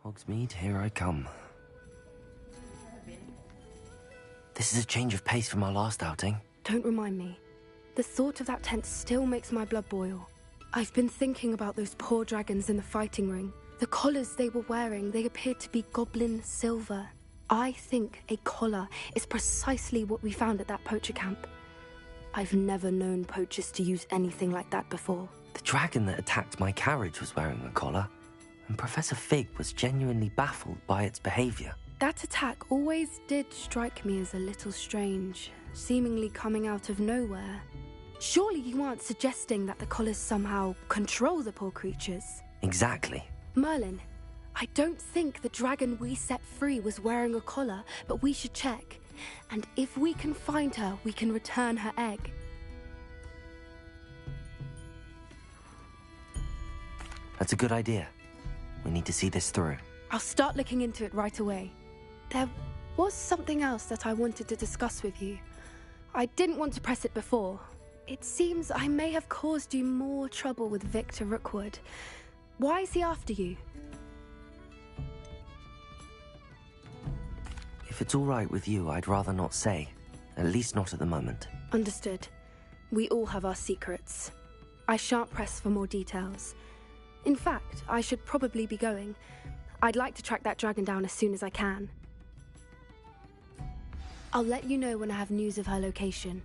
Hogsmeade, here I come. This is a change of pace from our last outing. Don't remind me. The thought of that tent still makes my blood boil. I've been thinking about those poor dragons in the fighting ring. The collars they were wearing, they appeared to be goblin silver. I think a collar is precisely what we found at that poacher camp. I've never known poachers to use anything like that before. The dragon that attacked my carriage was wearing a collar, and Professor Fig was genuinely baffled by its behavior. That attack always did strike me as a little strange, seemingly coming out of nowhere. Surely you aren't suggesting that the collars somehow control the poor creatures? Exactly. Merlin, I don't think the dragon we set free was wearing a collar, but we should check. And if we can find her, we can return her egg. That's a good idea. We need to see this through. I'll start looking into it right away. There was something else that I wanted to discuss with you. I didn't want to press it before. It seems I may have caused you more trouble with Victor Rookwood. Why is he after you? If it's all right with you, I'd rather not say. At least not at the moment. Understood. We all have our secrets. I shan't press for more details. In fact, I should probably be going. I'd like to track that dragon down as soon as I can. I'll let you know when I have news of her location.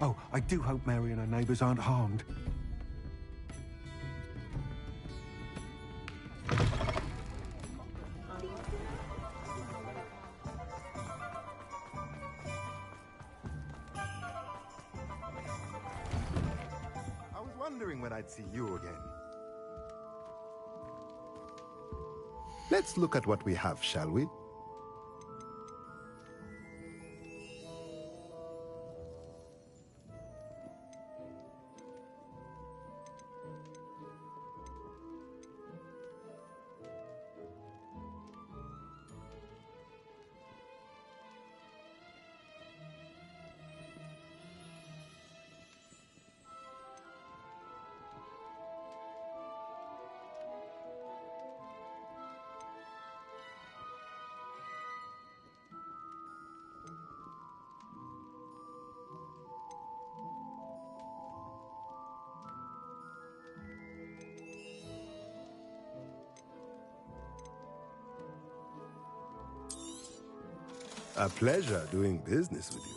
Oh, I do hope Mary and her neighbours aren't harmed. I was wondering when I'd see you again. Let's look at what we have, shall we? A pleasure doing business with you.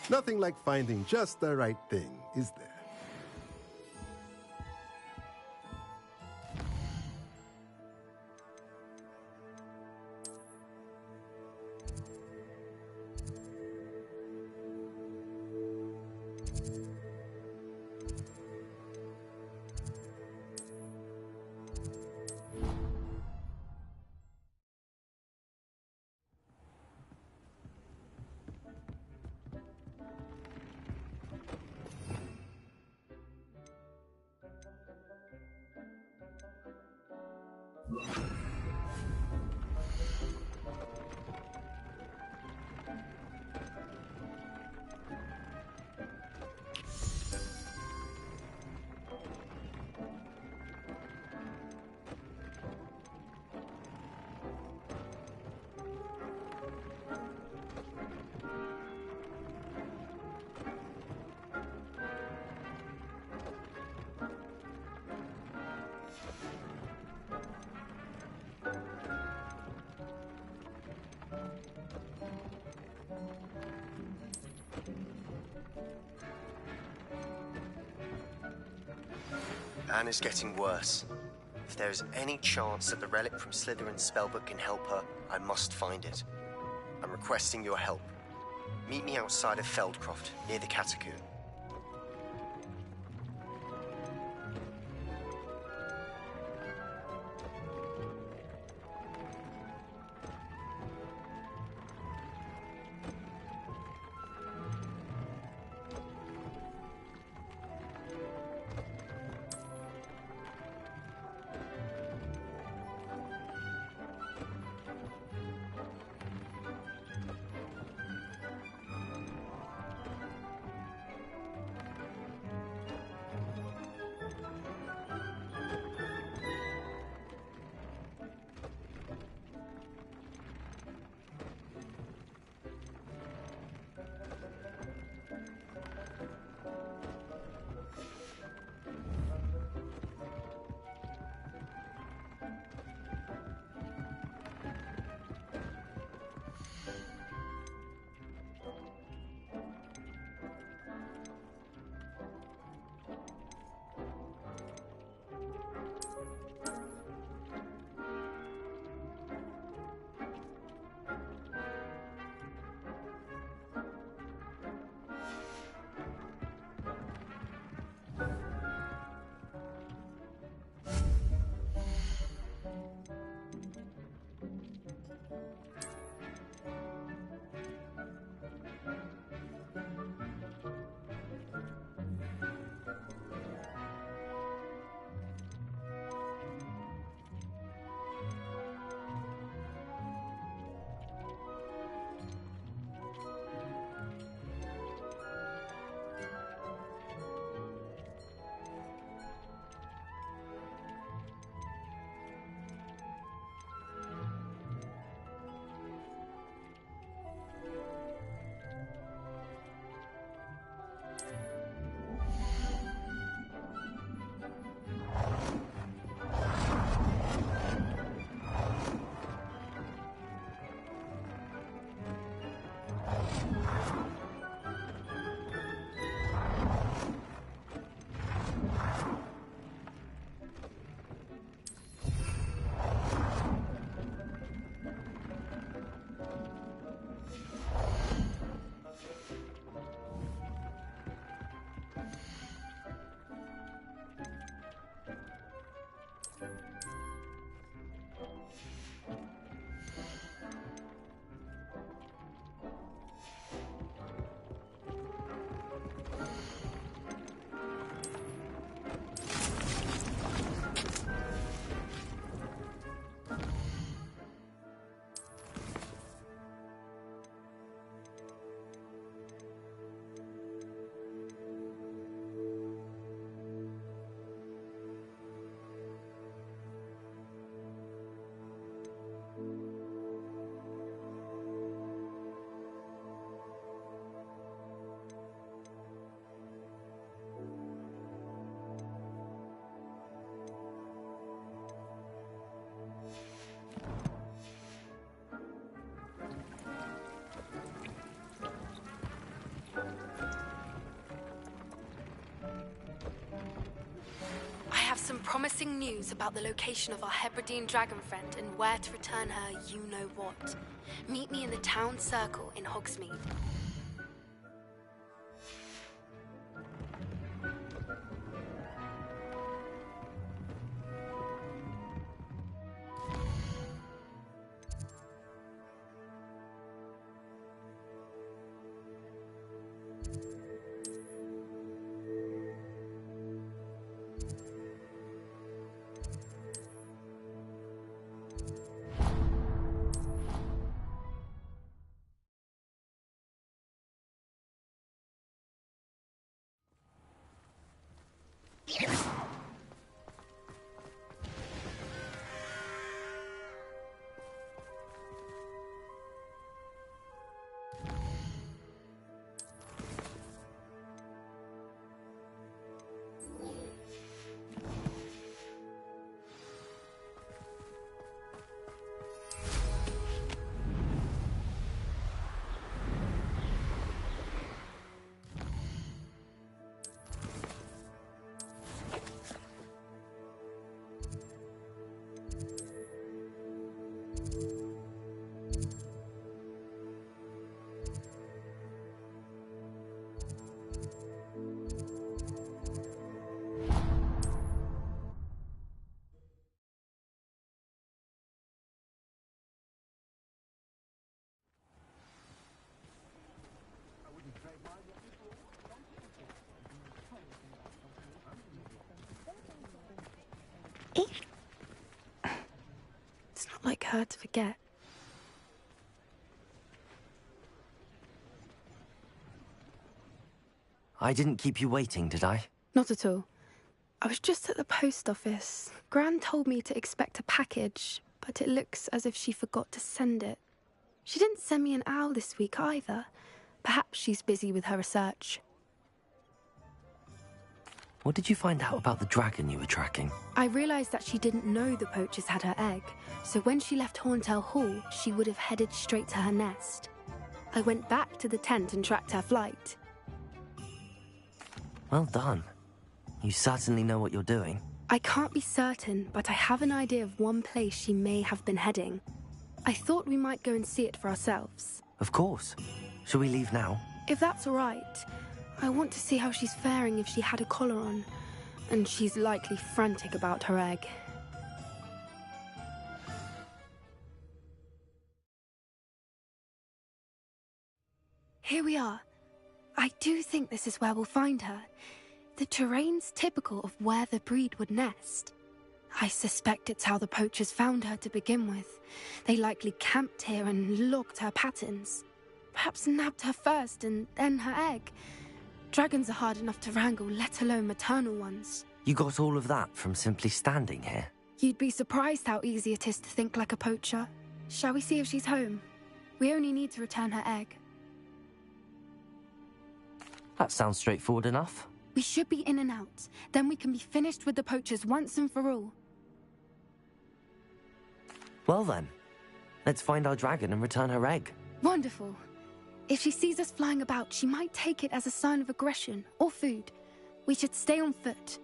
Nothing like finding just the right thing, is there? Anna's getting worse. If there is any chance that the relic from Slytherin's spellbook can help her, I must find it. I'm requesting your help. Meet me outside of Feldcroft, near the Catacomb. Some promising news about the location of our Hebridean dragon friend and where to return her you-know-what. Meet me in the town circle in Hogsmeade. It's not like her to forget. I didn't keep you waiting, did I? Not at all. I was just at the post office. Gran told me to expect a package, but it looks as if she forgot to send it. She didn't send me an owl this week either. Perhaps she's busy with her research. What did you find out about the dragon you were tracking? I realised that she didn't know the poachers had her egg, so when she left Horntail Hall, she would have headed straight to her nest. I went back to the tent and tracked her flight. Well done. You certainly know what you're doing. I can't be certain, but I have an idea of one place she may have been heading. I thought we might go and see it for ourselves. Of course. Shall we leave now? If that's all right. I want to see how she's faring if she had a collar on. And she's likely frantic about her egg. Here we are. I do think this is where we'll find her. The terrain's typical of where the breed would nest. I suspect it's how the poachers found her to begin with. They likely camped here and logged her patterns. Perhaps nabbed her first and then her egg. Dragons are hard enough to wrangle, let alone maternal ones. You got all of that from simply standing here? You'd be surprised how easy it is to think like a poacher. Shall we see if she's home? We only need to return her egg. That sounds straightforward enough. We should be in and out. Then we can be finished with the poachers once and for all. Well then, let's find our dragon and return her egg. Wonderful. If she sees us flying about, she might take it as a sign of aggression or food. We should stay on foot.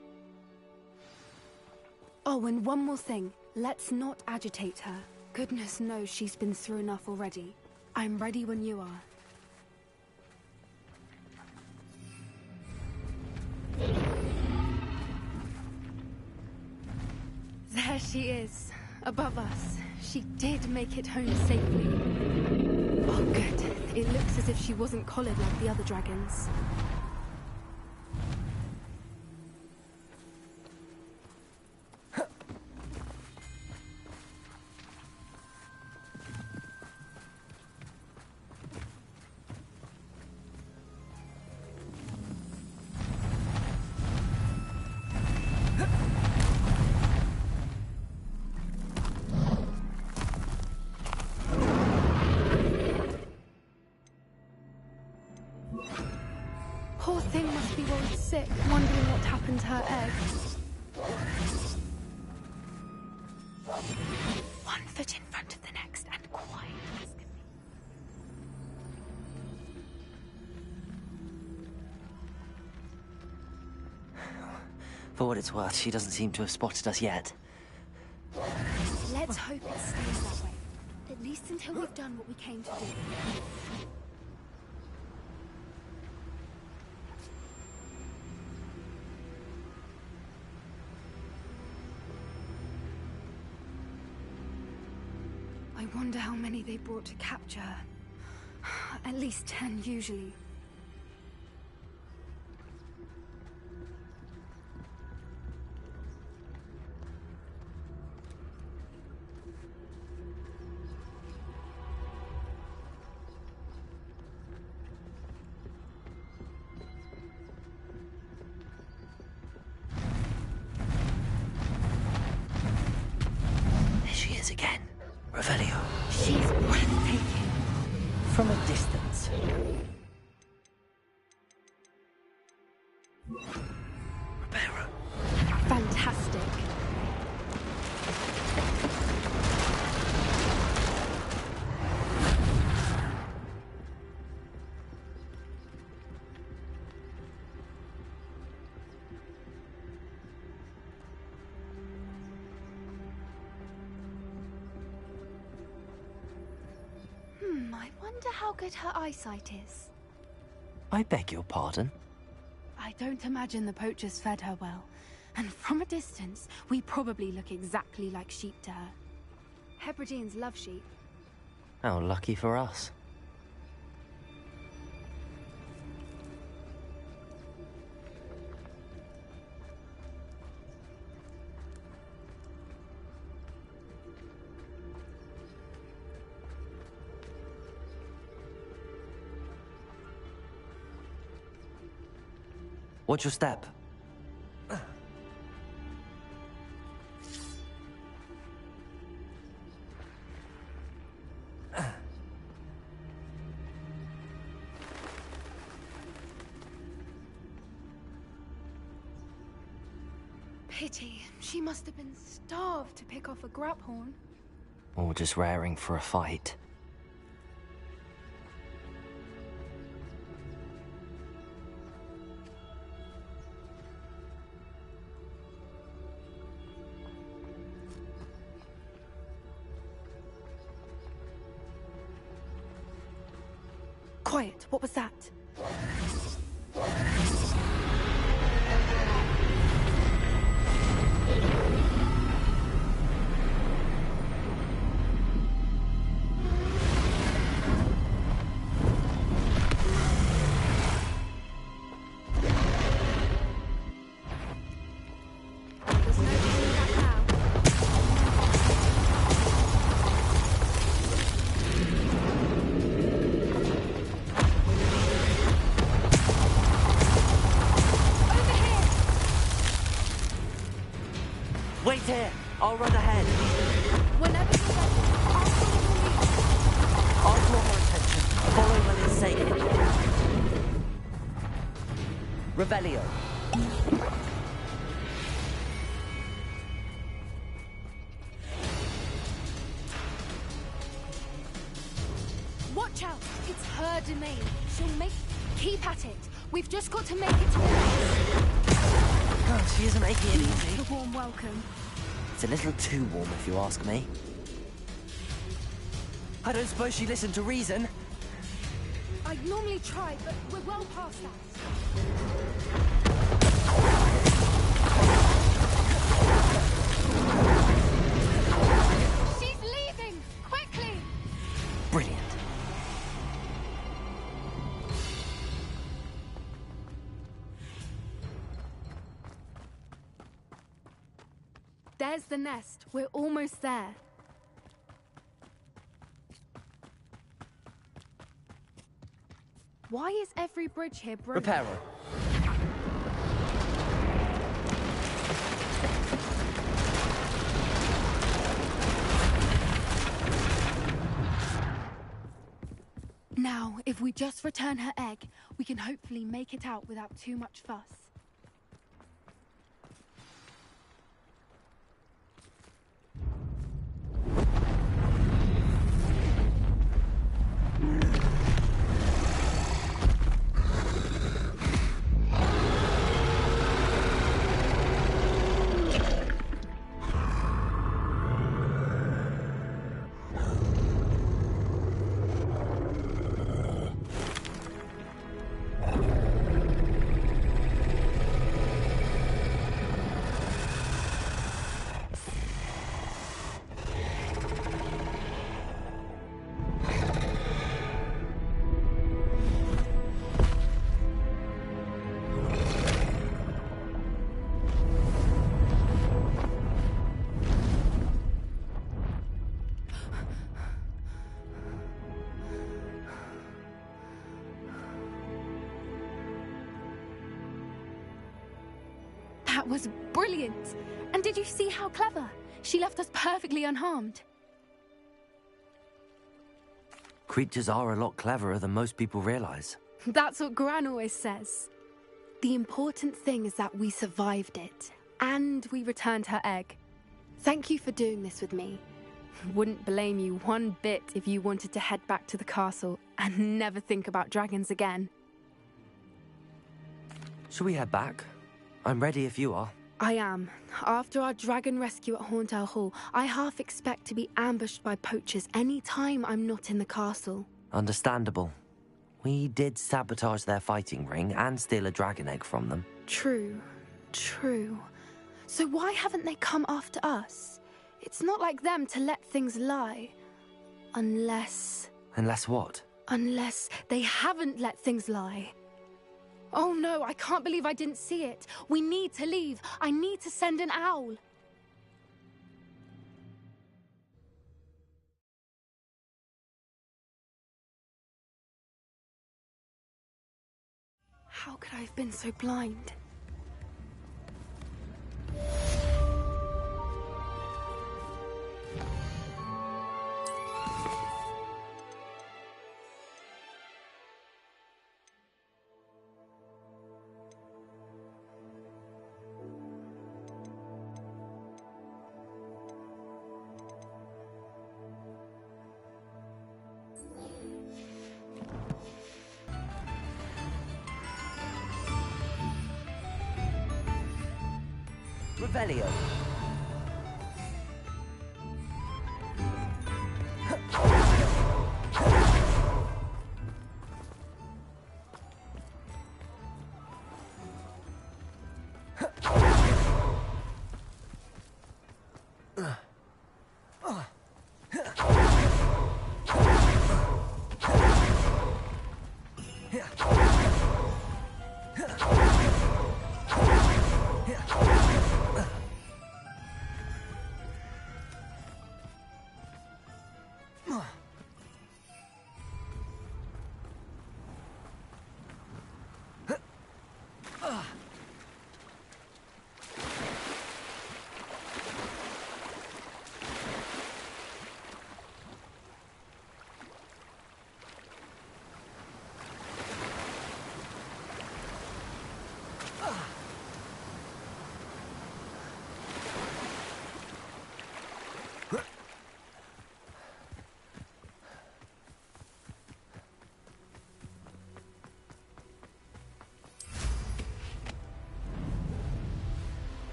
Oh, and one more thing. Let's not agitate her. Goodness knows she's been through enough already. I'm ready when you are. There she is, above us. She did make it home safely. Oh, good. It looks as if she wasn't collared like the other dragons. Poor thing must be worried sick, wondering what happened to her egg. One foot in front of the next and quiet as can be. For what it's worth, she doesn't seem to have spotted us yet. Let's hope it stays that way. At least until we've done what we came to do. I wonder how many they brought to capture her. At least 10 usually. There she is again. Revelio. She's breathtaking. From a distance. Ribera. Fantastic. I wonder how good her eyesight is. I beg your pardon? I don't imagine the poachers fed her well. And from a distance, we probably look exactly like sheep to her. Hebrideans love sheep. How lucky for us. Watch your step. Pity. She must have been starved to pick off a graphorn. Or just raring for a fight. Quiet, what was that? There's no turning back now. Wait here! I'll run ahead. Whenever you're ready, I'll follow I'll draw more attention. Follow when it's safe. Revelio. the lead. Watch out! It's her domain. She'll make... Keep at it. We've just got to make it to the nest. God, she isn't making it easy. The warm welcome. It's a little too warm, if you ask me. I don't suppose she listened to reason. I'd normally try, but we're well past that. She's leaving! Quickly! Brilliant. There's the nest. We're almost there. Why is every bridge here broken? Repair her. Now, if we just return her egg, we can hopefully make it out without too much fuss. That was brilliant! And did you see how clever? She left us perfectly unharmed. Creatures are a lot cleverer than most people realize. That's what Gran always says. The important thing is that we survived it, and we returned her egg. Thank you for doing this with me. Wouldn't blame you one bit if you wanted to head back to the castle and never think about dragons again. Shall we head back? I'm ready if you are. I am. After our dragon rescue at Hauntel Hall, I half expect to be ambushed by poachers any time I'm not in the castle. Understandable. We did sabotage their fighting ring and steal a dragon egg from them. True. So why haven't they come after us? It's not like them to let things lie. Unless what? Unless they haven't let things lie. Oh no, I can't believe I didn't see it. We need to leave. I need to send an owl. How could I have been so blind? Revelio.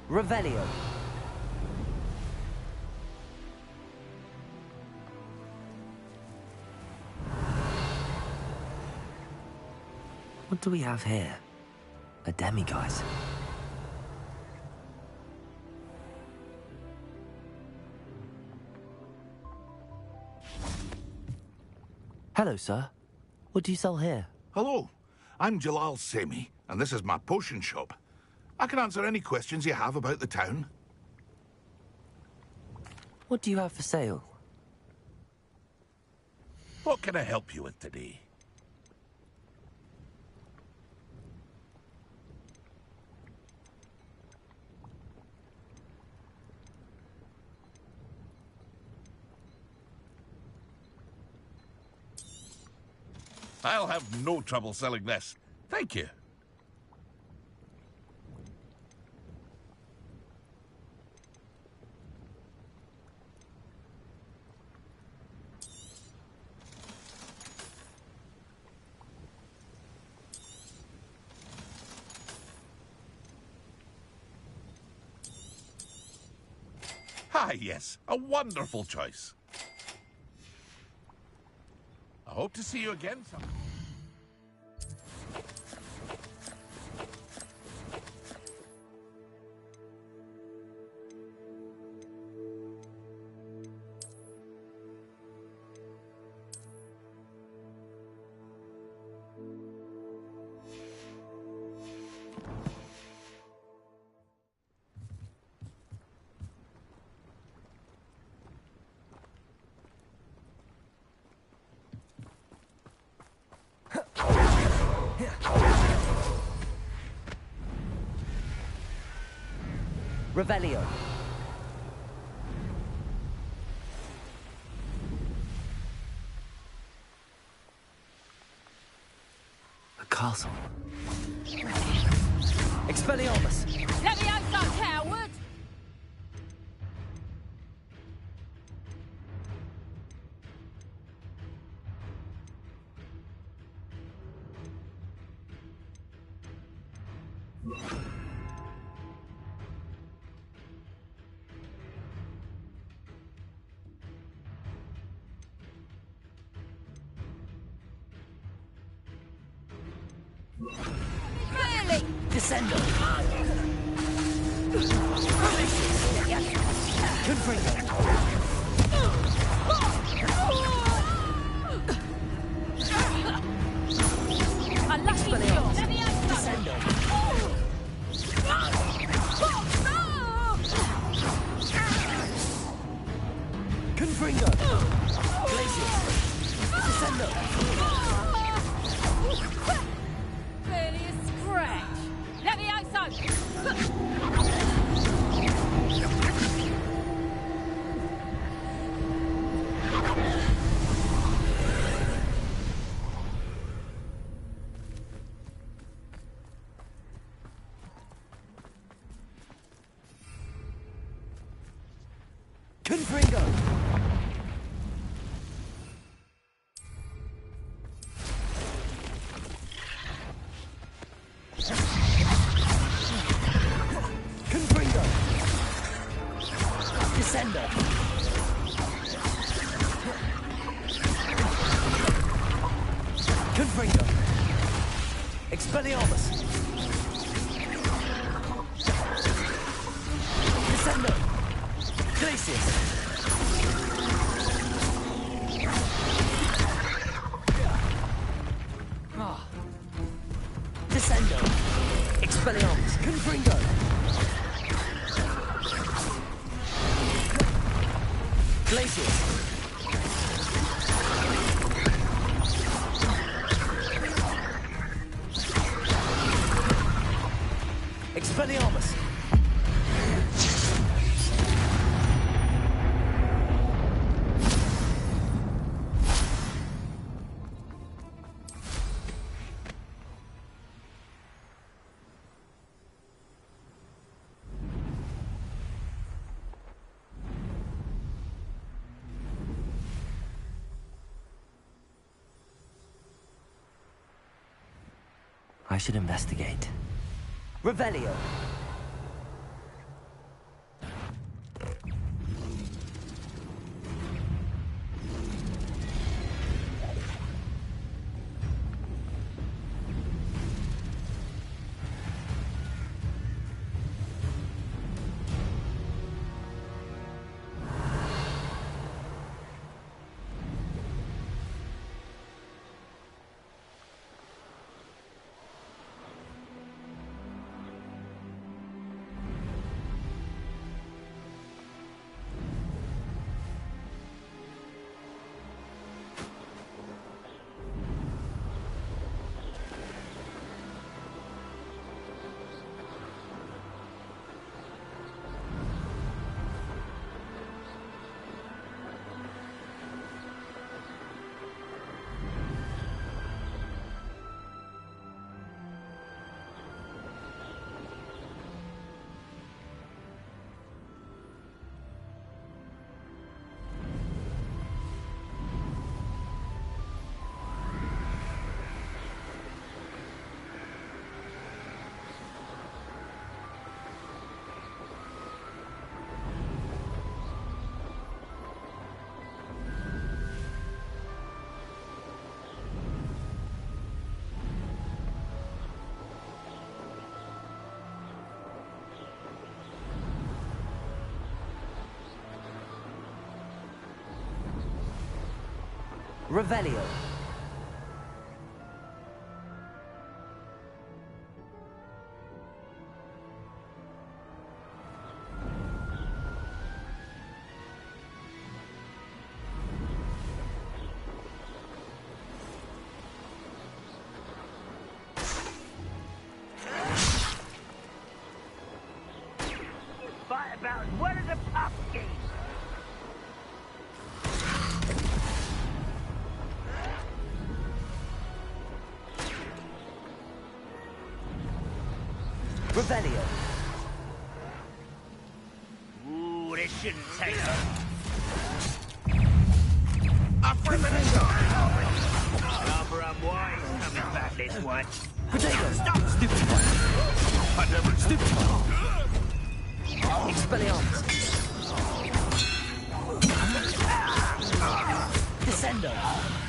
Revelio. What do we have here? A demiguise. Hello, sir. What do you sell here? Hello, I'm Jalal Semi, and this is my potion shop. I can answer any questions you have about the town. What do you have for sale? What can I help you with today? I'll have no trouble selling this. Thank you. Ah, yes, a wonderful choice. I hope to see you again sometime. Revelio. A castle. Expelliarmus! Let me out, that coward! Really? Descendo. Confringo. A lucky shot. Descendo. Confringo. Glacius. Descendo. Barely a scratch. Levioso! Confringo. Confringo. Descendo. Confringo. Expelliarmus. Descendo. Glacius. Descendo. Expelliarmus. Confringo. Glacius. Expelliarmus. I should investigate. Revelio. Revelio. Fight about as well as a pub game. Revelio. Ooh, this shouldn't take long. Rather unwise coming back this way. Potato. Stop. Stupid one. I never... Stupid one. Expelliarmus. Descendo.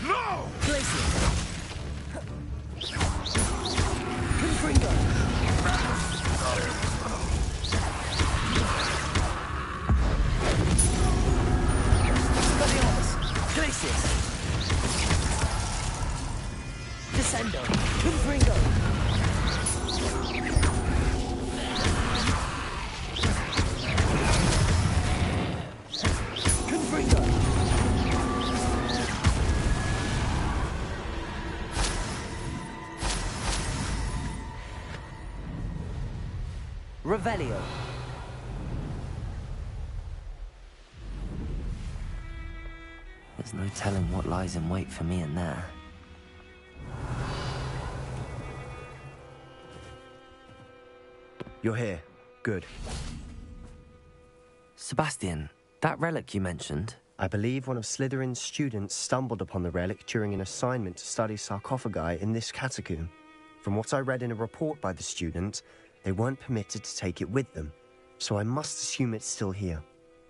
No! Glacius. Defendo! Confringo! Confringo! Revelio! There's no telling what lies in wait for me in there. You're here. Good. Sebastian, that relic you mentioned... I believe one of Slytherin's students stumbled upon the relic during an assignment to study sarcophagi in this catacomb. From what I read in a report by the student, they weren't permitted to take it with them, so I must assume it's still here.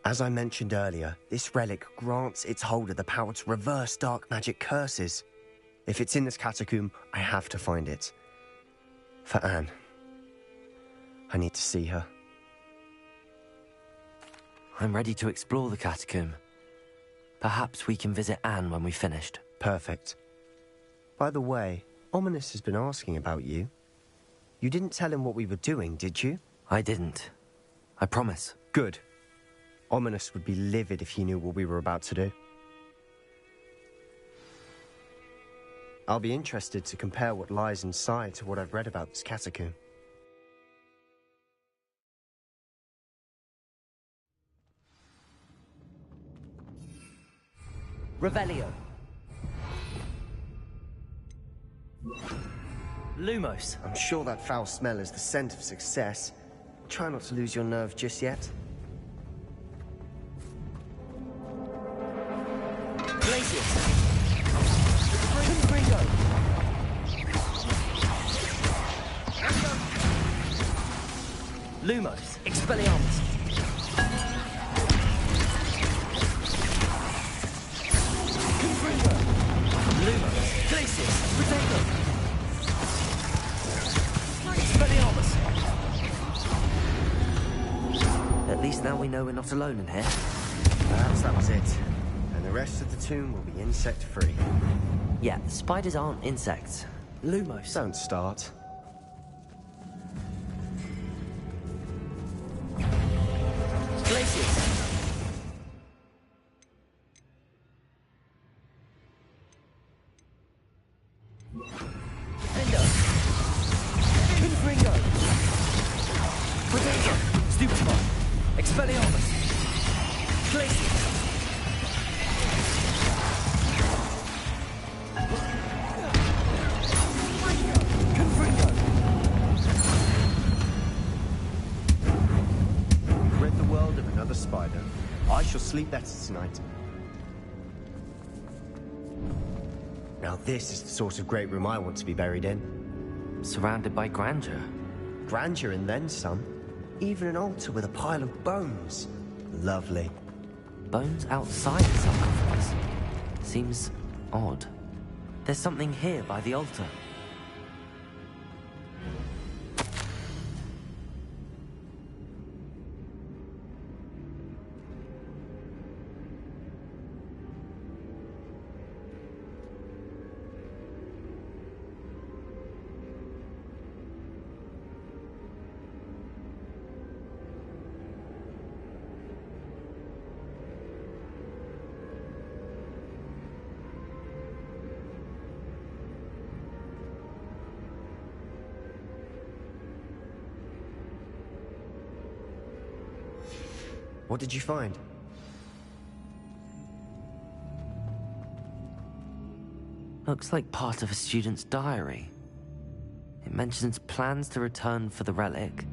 As I mentioned earlier, this relic grants its holder the power to reverse dark magic curses. If it's in this catacomb, I have to find it. For Anne. I need to see her. I'm ready to explore the catacomb. Perhaps we can visit Anne when we've finished. Perfect. By the way, Ominous has been asking about you. You didn't tell him what we were doing, did you? I didn't. I promise. Good. Ominous would be livid if he knew what we were about to do. I'll be interested to compare what lies inside to what I've read about this catacomb. Revelio. Lumos. I'm sure that foul smell is the scent of success. Try not to lose your nerve just yet. Glacius. Confringo. Lumos. Expelliarmus. Confringo. Lumos. Glacius. Protego. Expelliarmus. At least now we know we're not alone in here. Perhaps that was it. And the rest of the tomb will be insect-free. Yeah, spiders aren't insects. Lumos. Don't start. Glacius. Defendo. Confringo. Protego. Stupefy. Expelliarmus. Glacius. Confringo. We've rid the world of another spider. I shall sleep better tonight. Now this is the sort of great room I want to be buried in. Surrounded by grandeur. Grandeur and then some. Even an altar with a pile of bones. Lovely. Bones outside the sarcophagus. Seems odd. There's something here by the altar. What did you find? Looks like part of a student's diary. It mentions plans to return for the relic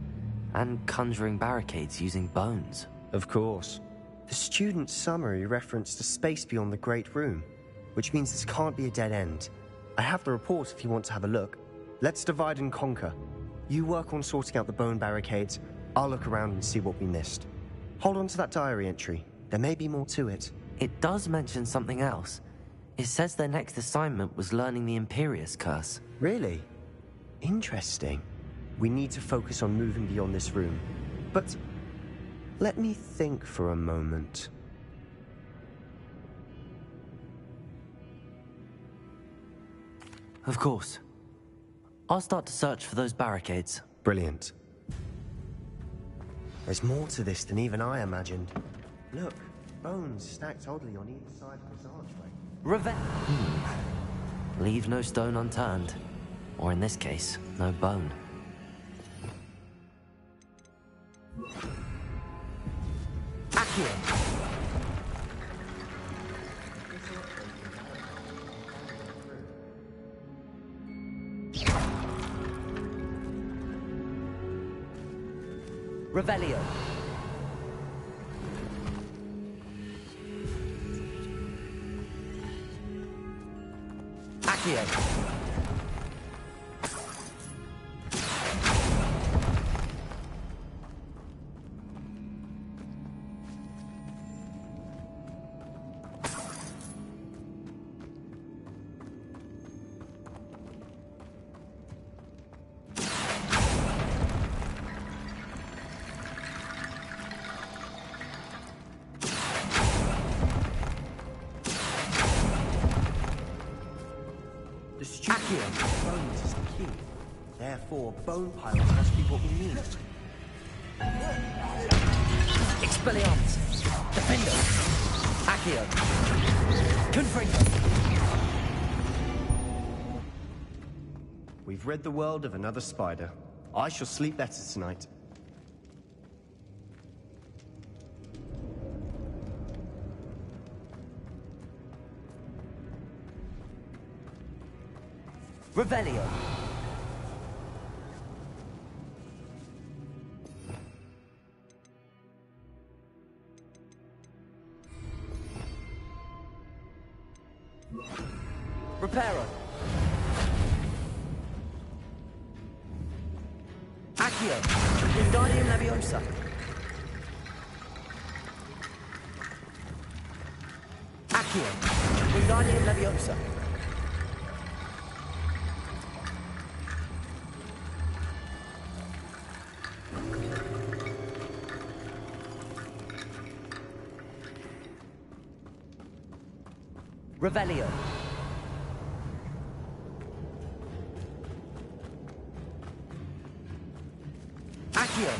and conjuring barricades using bones. Of course. The student's summary referenced a space beyond the Great Room, which means this can't be a dead end. I have the report if you want to have a look. Let's divide and conquer. You work on sorting out the bone barricades. I'll look around and see what we missed. Hold on to that diary entry. There may be more to it. It does mention something else. It says their next assignment was learning the Imperius Curse. Really? Interesting. We need to focus on moving beyond this room. But let me think for a moment. Of course. I'll start to search for those barricades. Brilliant. There's more to this than even I imagined. Look, bones stacked oddly on either side of this archway. Leave no stone unturned. Or in this case, no bone. Accio! Revelio. Accio. Bones is the key. Therefore, bone piles must be what we need. Expelliarmus. Defendo. Accio. Confringo. We've rid the world of another spider. I shall sleep better tonight. Revelio. Reparo. Accio. Wingardium Leviosa. Accio. Wingardium Leviosa. Revelio. Accio.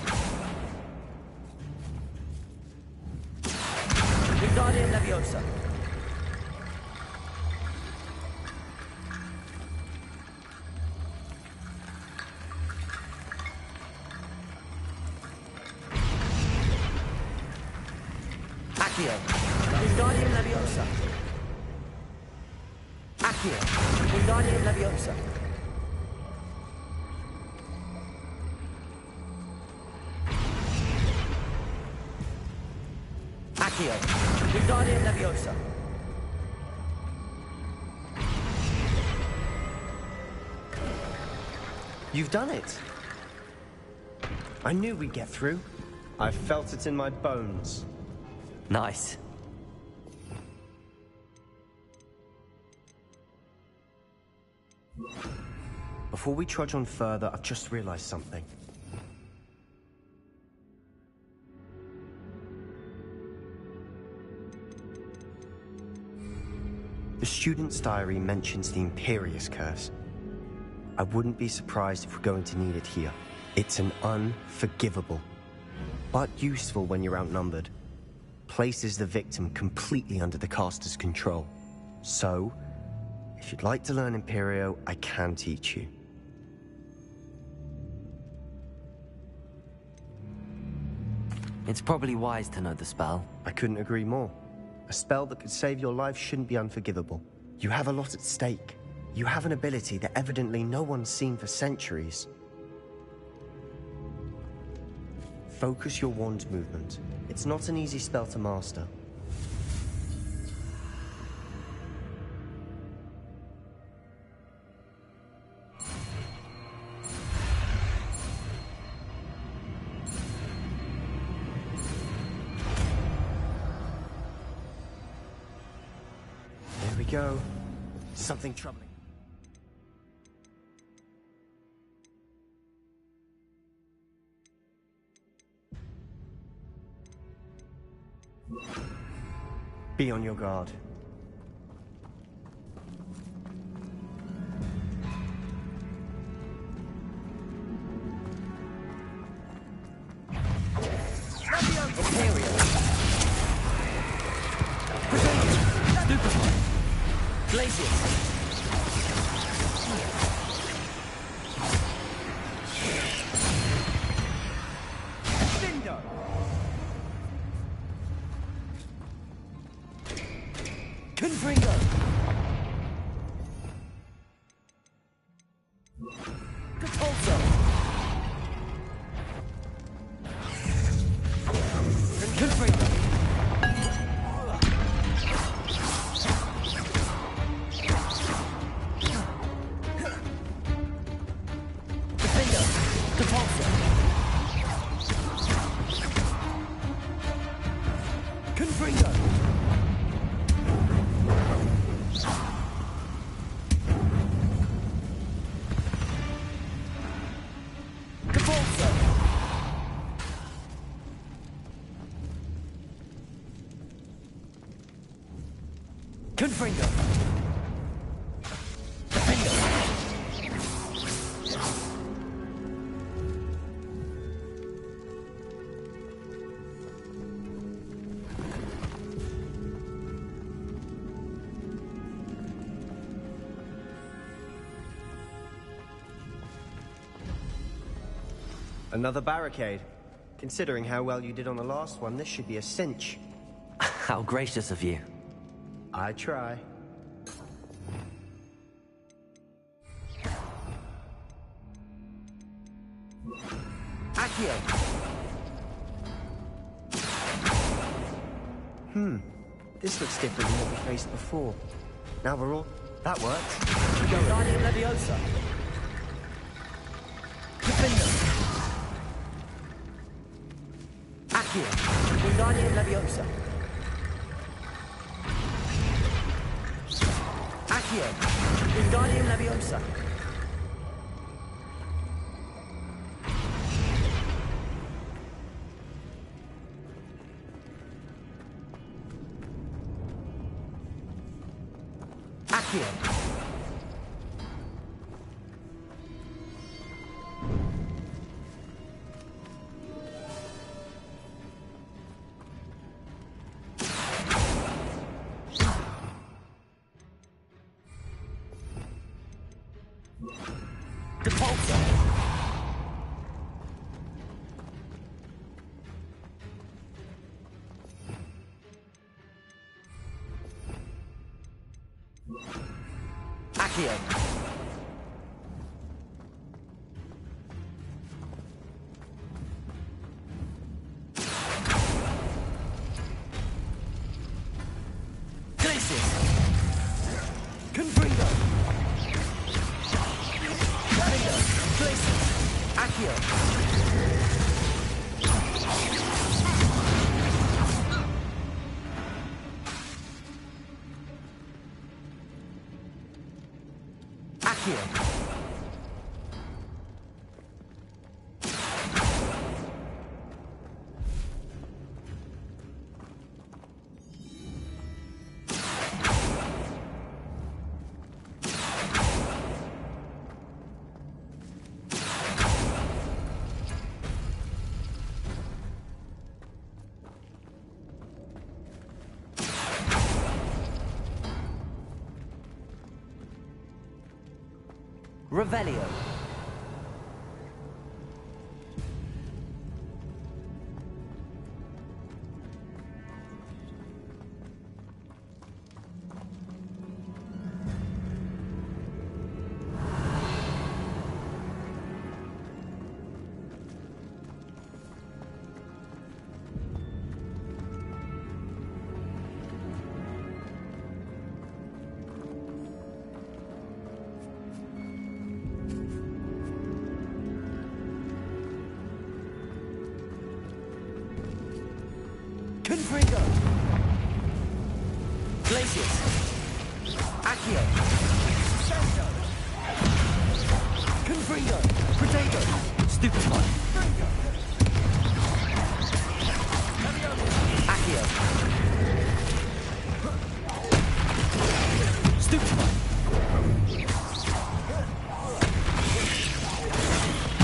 Wingardium Leviosa. Accio. Wingardium Leviosa. Accio. Wingardium Leviosa. Accio. Wingardium Leviosa. You've done it. I knew we'd get through. I felt it in my bones. Nice. Before we trudge on further, I've just realized something. The student's diary mentions the Imperious Curse. I wouldn't be surprised if we're going to need it here. It's an unforgivable, but useful when you're outnumbered. Places the victim completely under the caster's control. So, if you'd like to learn Imperio, I can teach you. It's probably wise to know the spell. I couldn't agree more. A spell that could save your life shouldn't be unforgivable. You have a lot at stake. You have an ability that evidently no one's seen for centuries. Focus your wand's movement. It's not an easy spell to master. There we go. Something troubling. Be on your guard. Glacius! Confringo! Capulso! Confringo! Defender! Capulso! Confringo! Confringo! Defender! Another barricade. Considering how well you did on the last one, this should be a cinch. How gracious of you. I try. Accio! This looks different than what we faced before. Now we're all... That worked. Guardian Leviosa! Defender! Accio! Guardian Leviosa! Accio! Guardian Leviosa! Accio! Depulso! Accio! Glacius! Confringo! Defender! Glacius! Accio! Accio! Revelio. Confringo! Glacius! Accio! Confringo! Potato! Stupefy! Accio! Stupefy!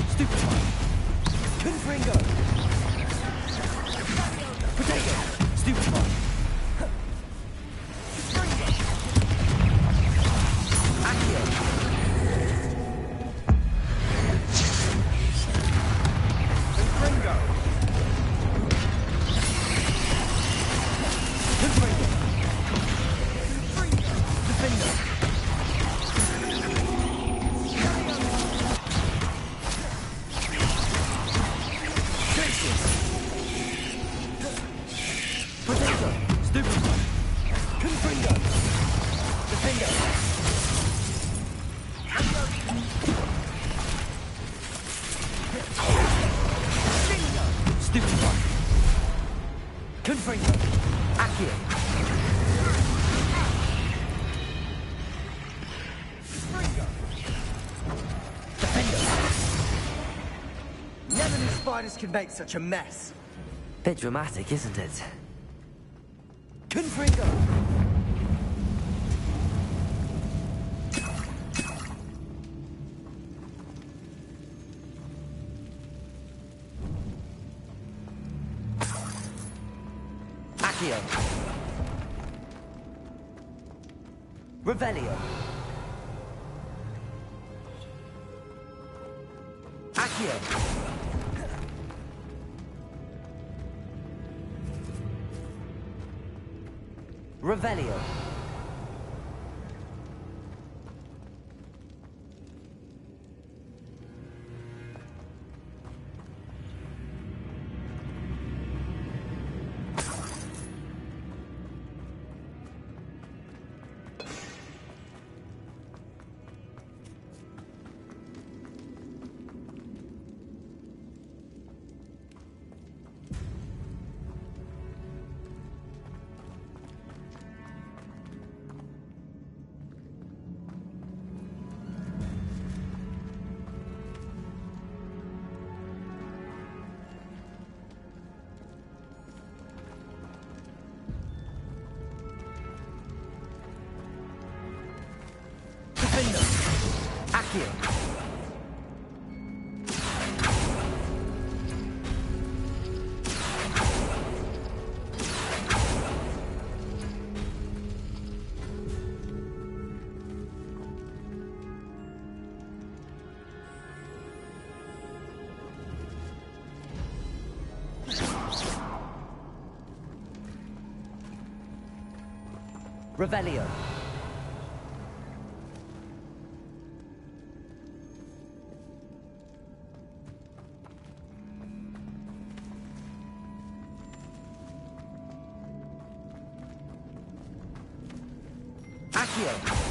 Stupefy! Confringo! Potato! Stupefy! spiders can make such a mess? Bit dramatic, isn't it? Confringo! Accio. Revelio. Accio. Revelio. Accio. Revelio. Accio.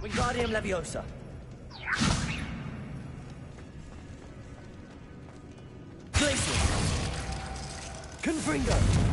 Wingardium Leviosa. Glacius. Confringo.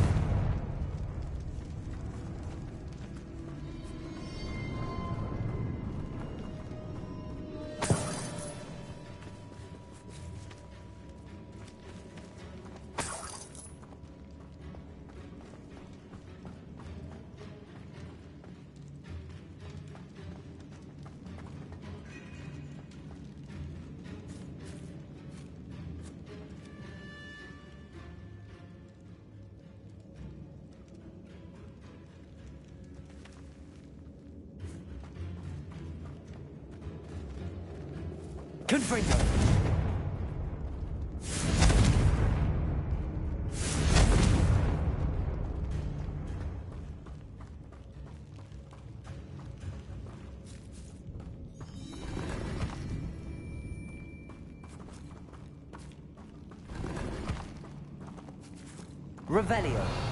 Confringo. Revelio.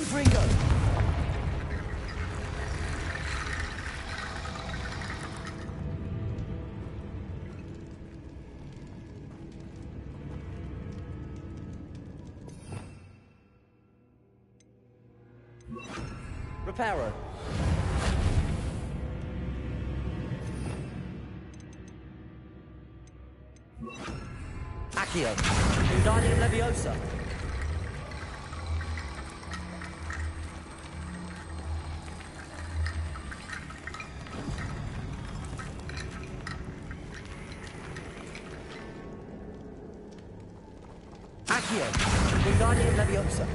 Confringo! Reparo. Accio. Wingardium Leviosa. Accio. Wingardium Leviosa.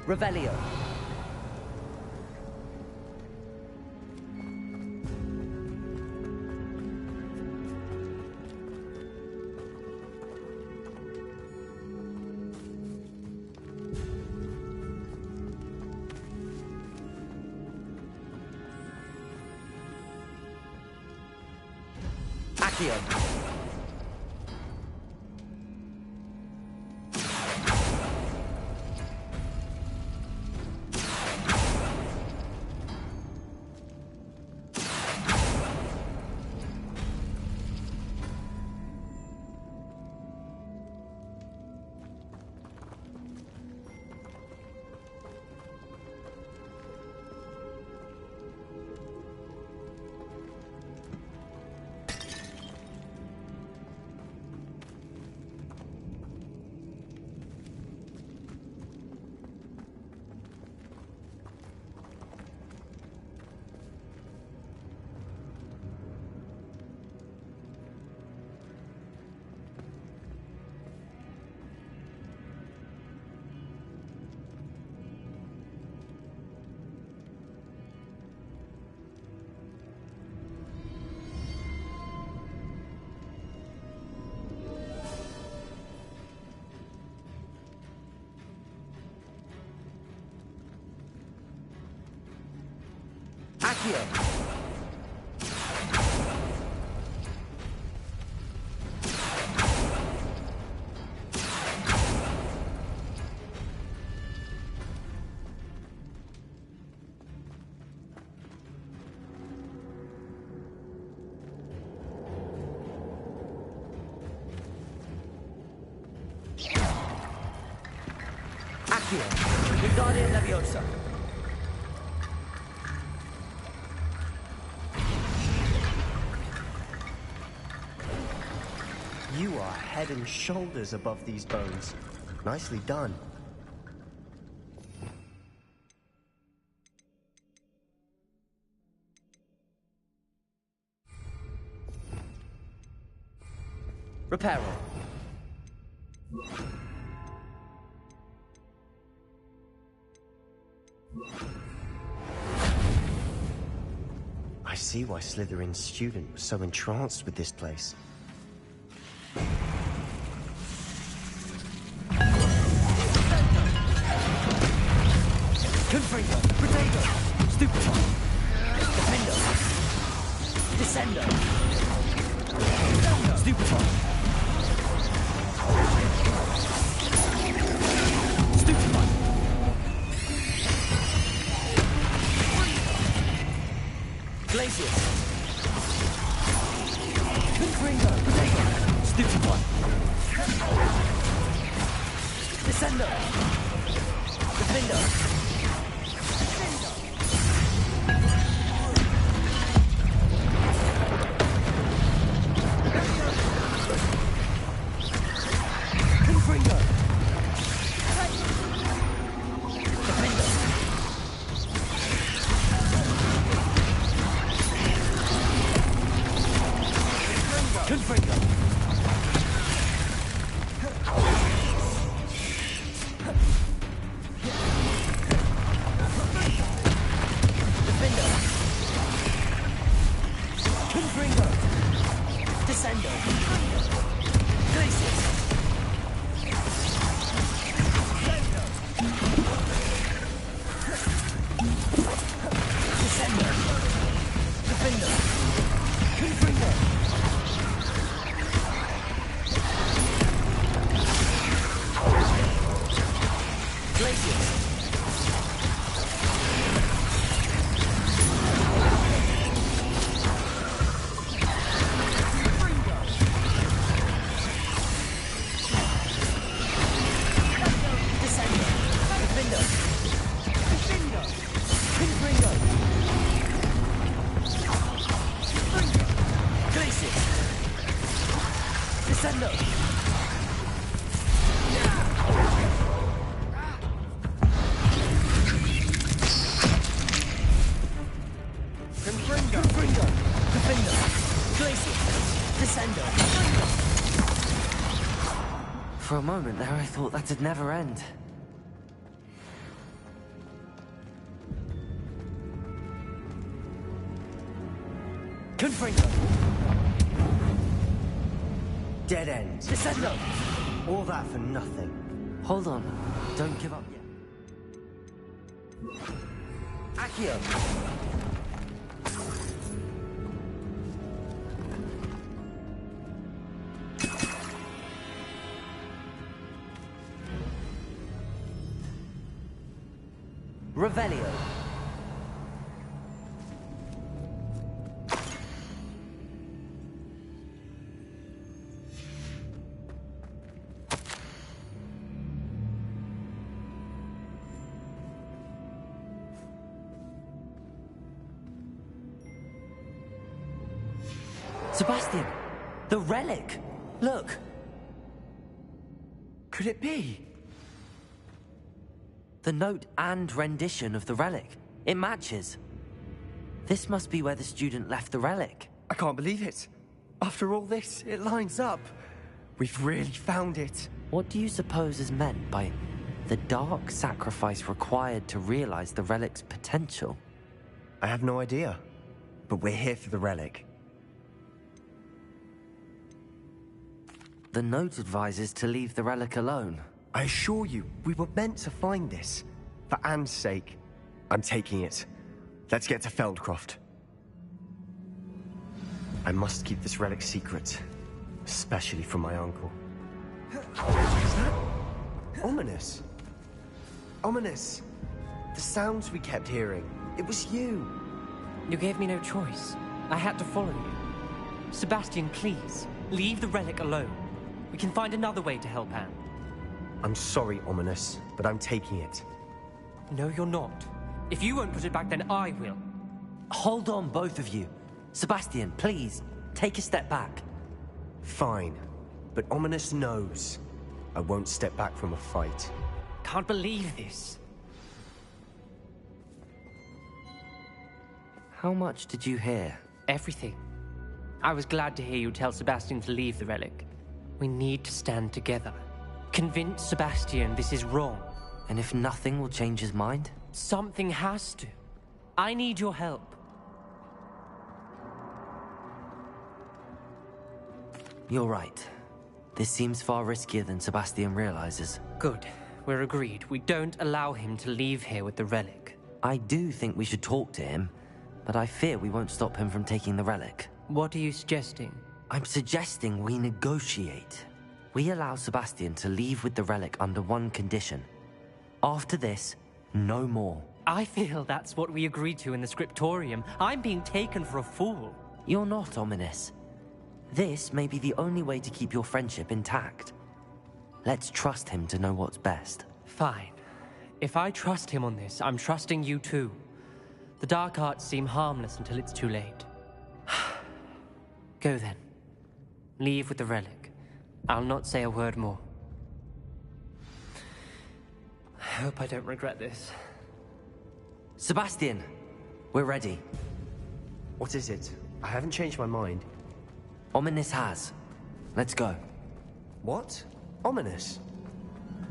Revelio. Accio. Accio. Accio. Wingardium Leviosa. You are head and shoulders above these bones. Nicely done. Reparo. I see why Slytherin's student was so entranced with this place. Confringo. Protego. Stupefy. Defendo. Descendo. Stupefy. Stupefy. Glacius. Confringo. Protego. Stupefy. Descendo. Defendo. Confringo. Defendo. Confringo. Defendo. Confringo. Descendo. Glacius. Descendo. Descendo! Confringo! Defendo! Glacier! Descendo! For a moment there, I thought that'd never end. Confringo! Dead end. Descendo! All that for nothing. Hold on. Don't give up yet. Accio! Revelio. Sebastian! The relic! Look! Could it be? The note and rendition of the relic. It matches. This must be where the student left the relic. I can't believe it. After all this, it lines up. We've really found it. What do you suppose is meant by the dark sacrifice required to realize the relic's potential? I have no idea. But we're here for the relic. The note advises to leave the relic alone. I assure you, we were meant to find this. For Anne's sake. I'm taking it. Let's get to Feldcroft. I must keep this relic secret. Especially from my uncle. Is that ominous? Ominous! The sounds we kept hearing. It was you. You gave me no choice. I had to follow you. Sebastian, please, leave the relic alone. We can find another way to help Anne. I'm sorry, Ominous, but I'm taking it. No, you're not. If you won't put it back, then I will. Hold on, both of you. Sebastian, please, take a step back. Fine, but Ominous knows. I won't step back from a fight. Can't believe this. How much did you hear? Everything. I was glad to hear you tell Sebastian to leave the relic. We need to stand together. Convince Sebastian this is wrong. And if nothing will change his mind? Something has to. I need your help. You're right. This seems far riskier than Sebastian realizes. Good. We're agreed. We don't allow him to leave here with the relic. I do think we should talk to him, but I fear we won't stop him from taking the relic. What are you suggesting? I'm suggesting we negotiate. We allow Sebastian to leave with the relic under one condition. After this, no more. I feel that's what we agreed to in the scriptorium. I'm being taken for a fool. You're not, Ominous. This may be the only way to keep your friendship intact. Let's trust him to know what's best. Fine. If I trust him on this, I'm trusting you too. The dark arts seem harmless until it's too late. Go then. Leave with the relic. I'll not say a word more. I hope I don't regret this. Sebastian, we're ready. What is it? I haven't changed my mind. Ominous has. Let's go. What? Ominous?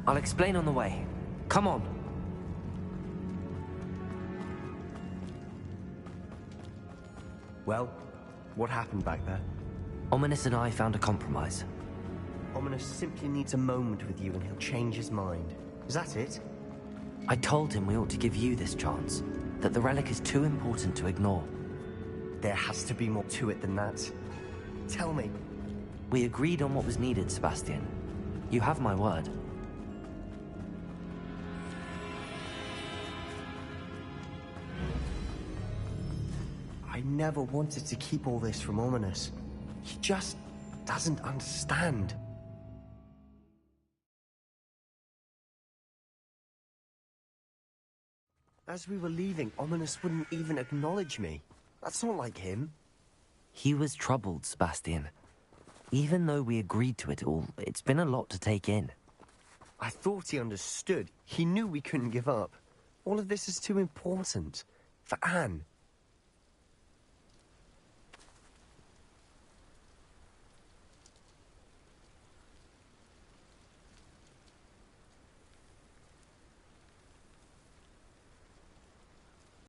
I'll explain on the way. Come on. Well, what happened back there? Ominous and I found a compromise. Ominous simply needs a moment with you and he'll change his mind. Is that it? I told him we ought to give you this chance, that the relic is too important to ignore. There has to be more to it than that. Tell me. We agreed on what was needed, Sebastian. You have my word. I never wanted to keep all this from Ominous. He just doesn't understand. As we were leaving, Ominous wouldn't even acknowledge me. That's not like him. He was troubled, Sebastian. Even though we agreed to it all, it's been a lot to take in. I thought he understood. He knew we couldn't give up. All of this is too important. For Anne,